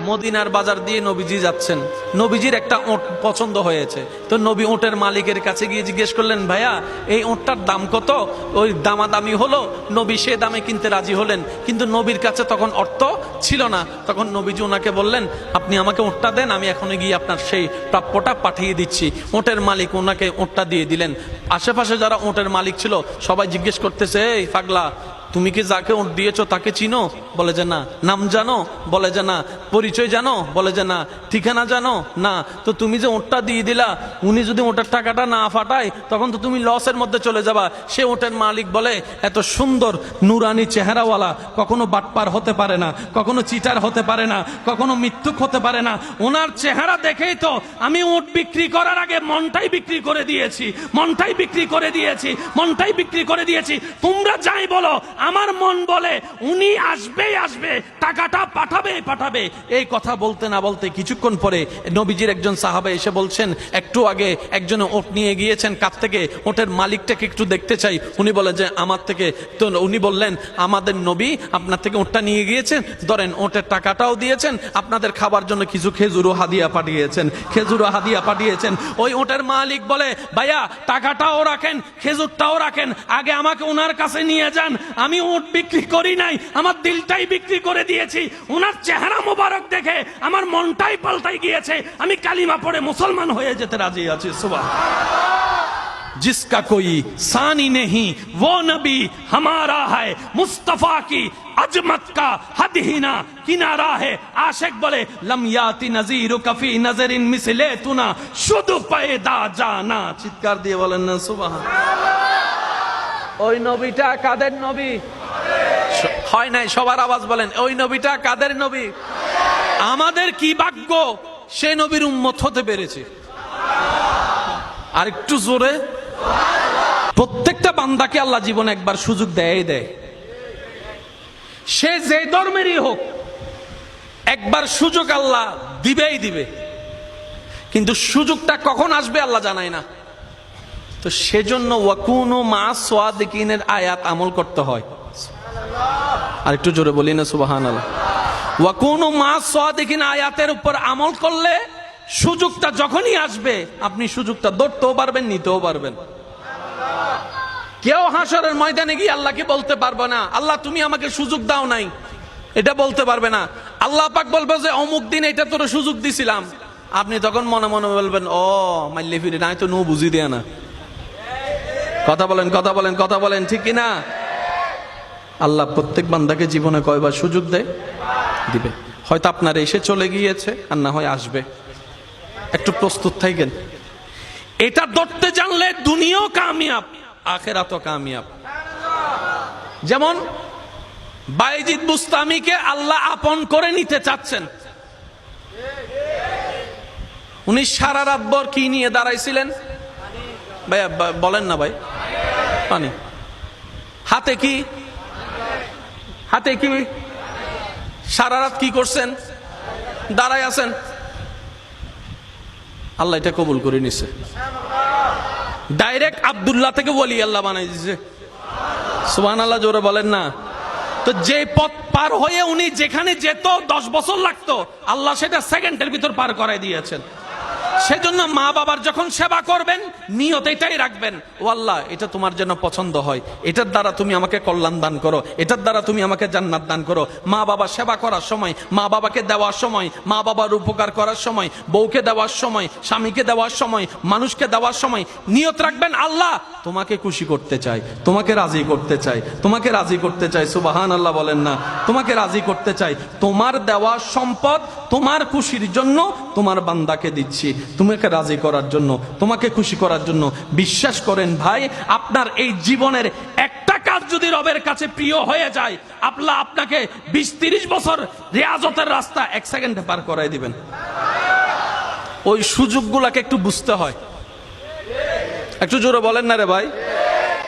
মদিনার বাজার দিয়ে নবীজি যাচ্ছেন, নবীজির একটা ওঁট পছন্দ হয়েছে, তো নবী ওঁটের মালিকের কাছে গিয়ে জিজ্ঞেস করলেন, ভাইয়া এই ওঁটটার দাম কত? ওই দামাদামি হলো, নবী সে দামে কিনতে রাজি হলেন, কিন্তু নবীর কাছে তখন অর্থ ছিল না। তখন নবীজি ওনাকে বললেন, আপনি আমাকে ওঁটটা দেন, আমি এখনই গিয়ে আপনার সেই প্রাপ্যটা পাঠিয়ে দিচ্ছি। ওঁটের মালিক ওনাকে ওঁটটা দিয়ে দিলেন। আশেপাশে যারা ওঁটের মালিক ছিল সবাই জিজ্ঞেস করতেছে, এই পাগলা, তুমি কি যাকে ওঁট দিয়েছো তাকে চিনো? বলে যে না। নাম জানো? বলে যে না। পরিচয় জানো? বলে যে না। ঠিকানা জানো? না। তো তুমি যে ওঁটটা দিয়ে দিলা, উনি যদি ওঁটের টাকাটা না ফাটায় তখন তো তুমি লসের মধ্যে চলে যাবা। সে ওঁটের মালিক বলে, এত সুন্দর নুরানি চেহারাওয়ালা কখনো বাটপার হতে পারে না, কখনো চিটার হতে পারে না, কখনো মিথ্যুক হতে পারে না। ওনার চেহারা দেখেই তো আমি ওঁট বিক্রি করার আগে মনটাই বিক্রি করে দিয়েছি, মনটাই বিক্রি করে দিয়েছি, মনটাই বিক্রি করে দিয়েছি। তোমরা যাই বলো, আমার মন বলে উনি আসবে আসবে, টাকাটা পাঠাবে পাঠাবে। এই কথা বলতে না বলতে কিছুক্ষণ পরে নবীজির একজন সাহাবা এসে বলছেন, একটু আগে একজন ওট নিয়ে গিয়েছেন কাছ থেকে, ওটের মালিকটাকে একটু দেখতে চাই। উনি বলে যে আমার থেকে। তো উনি বললেন, আমাদের নবী আপনার থেকে ওটটা নিয়ে গিয়েছেন, ধরেন ওটের টাকাটাও দিয়েছেন, আপনাদের খাবার জন্য কিছু খেজুরও হাদিয়া পাঠিয়েছেন, খেজুরও হাদিয়া পাঠিয়েছেন। ওই ওটের মালিক বলে, ভাইয়া টাকাটাও রাখেন, খেজুরটাও রাখেন, আগে আমাকে ওনার কাছে নিয়ে যান। আমি ওট বিক্রি করি নাই, আমার দিলটাই বিক্রি করে দিয়েছি। ওনার চেহারা মোবারক দেখে আমার মনটাই পাল্টাই গিয়েছে, আমি কালিমা পড়ে মুসলমান হয়ে যেতে রাজি আছি। সুবহান। जिसका कोई सानी नहीं वो नबी हमारा है, मुस्तफा की अजमत का हद ही ना किनारा है। आशिक बोले, लम याति नजीरु कफी नजरिन मिसले तुना शुद्ध पैदा जाना। চিৎকার দিয়ে বলেন না সুবহানাল্লাহ। ওই নবীটা কাদের নবী? হয় নাই, সবার আওয়াজ বলেন, ওই নবীটা কাদের নবী? আমাদের কি ভাগ্য সে নবীর উম্মত হতে পেরেছে। আর একটু জোরে। প্রত্যেকটা বান্দাকে আল্লাহ জীবনে একবার সুযোগ দেয় দেয়, সে যে ধর্মেরই হোক, একবার সুযোগ আল্লাহ দিবেই দিবে, কিন্তু সুযোগটা কখন আসবে আল্লাহ জানায় না। তো সেজন্য ওয়াকুনু মা সাদিকিনের আয়াত আমল করতে হয়। আর একটু জোরে বলি না সুবহানাল্লাহ। ওয়াকুনু মা সাদিকিন আয়াতের উপর আমল করলে সুযোগটা যখনই আসবে আপনি সুযোগটা ধরতেও পারবেন, নিতেও পারবেন। কেউ হাসরের ময়দানে গিয়ে আল্লাহকে বলতে পারবে না, আল্লাহ তুমি আমাকে সুযোগ দাও নাই, এটা বলতে পারবে না। আল্লাহ পাক বলবে যে অমুক দিন এটা তোর সুযোগ দিছিলাম। আপনি তখন মনে মনে বলবেন, ও মাইলে ফিরে নাই তো নো বুঝি দেয়া না। কথা বলেন, কথা বলেন, কথা বলেন, ঠিক কিনা? আল্লাহ প্রত্যেক বান্দাকে জীবনে কয়বার সুযোগ দেয়? দিবে। হয়তো আপনার এসে চলে গিয়েছে, আর না হয় আসবে। একটু প্রস্তুত থাকেন। এটা ধরতে জানলে দুনিয়াও কামিয়াব, আখিরাতও কামিয়াব। যেমন বাইজিদ বুস্তামিকে আল্লাহ আপন করে নিতে চাচ্ছেন। উনি সারা রাত ভর কি নিয়ে দাঁড়াইছিলেন? ভাইয়া বলেন না ভাই। পানি। হাতে কি? হাতে কি? সারা রাত কি করছেন? দাঁড়াই আছেন। আল্লাহ এটা কবুল করে নিছে। ডাইরেক্ট আব্দুল্লাহ থেকে ওলি আল্লাহ বানাই দিছে। সুবহানাল্লাহ, জোরে বলেন না। তো যে পথ পার হয়ে উনি যেখানে যেত 10 বছর লাগতো, আল্লাহ সেটা সেকেন্ডের ভিতর পার করাই দিয়েছেন। সেজন্য মা বাবার যখন সেবা করবেন নিয়ত এটাই রাখবেন, ও আল্লাহ এটা তোমার জন্য পছন্দ হয়, এটার দ্বারা তুমি আমাকে কল্যাণ দান করো, এটার দ্বারা তুমি আমাকে জান্নাত দান করো। মা বাবা সেবা করার সময়, মা বাবাকে দেওয়ার সময়, মা বাবার উপকার করার সময়, বউকে দেওয়ার সময়, স্বামীকে দেওয়ার সময়, মানুষকে দেওয়ার সময় নিয়ত রাখবেন, আল্লাহ তোমাকে খুশি করতে চাই, তোমাকে রাজি করতে চাই, তোমাকে রাজি করতে চাই। সুবহানাল্লাহ বলেন না। তোমাকে রাজি করতে চাই, তোমার দেওয়া সম্পদ তোমার খুশির জন্য তোমার বান্দাকে দিচ্ছি, তোমাকে রাজি করার জন্য, তোমাকে খুশি করার জন্য। বিশ্বাস করেন ভাই, আপনার এই জীবনের একটা কাজ যদি রবের কাছে প্রিয় হয়ে যায়, আল্লাহ আপনাকে 20-30 বছর রিয়াজতের রাস্তা 1 সেকেন্ডে পার করাই দিবেন। ওই সুযোগগুলোকে একটু বুঝতে হয়। একটু জোরে বলেন না রে ভাই।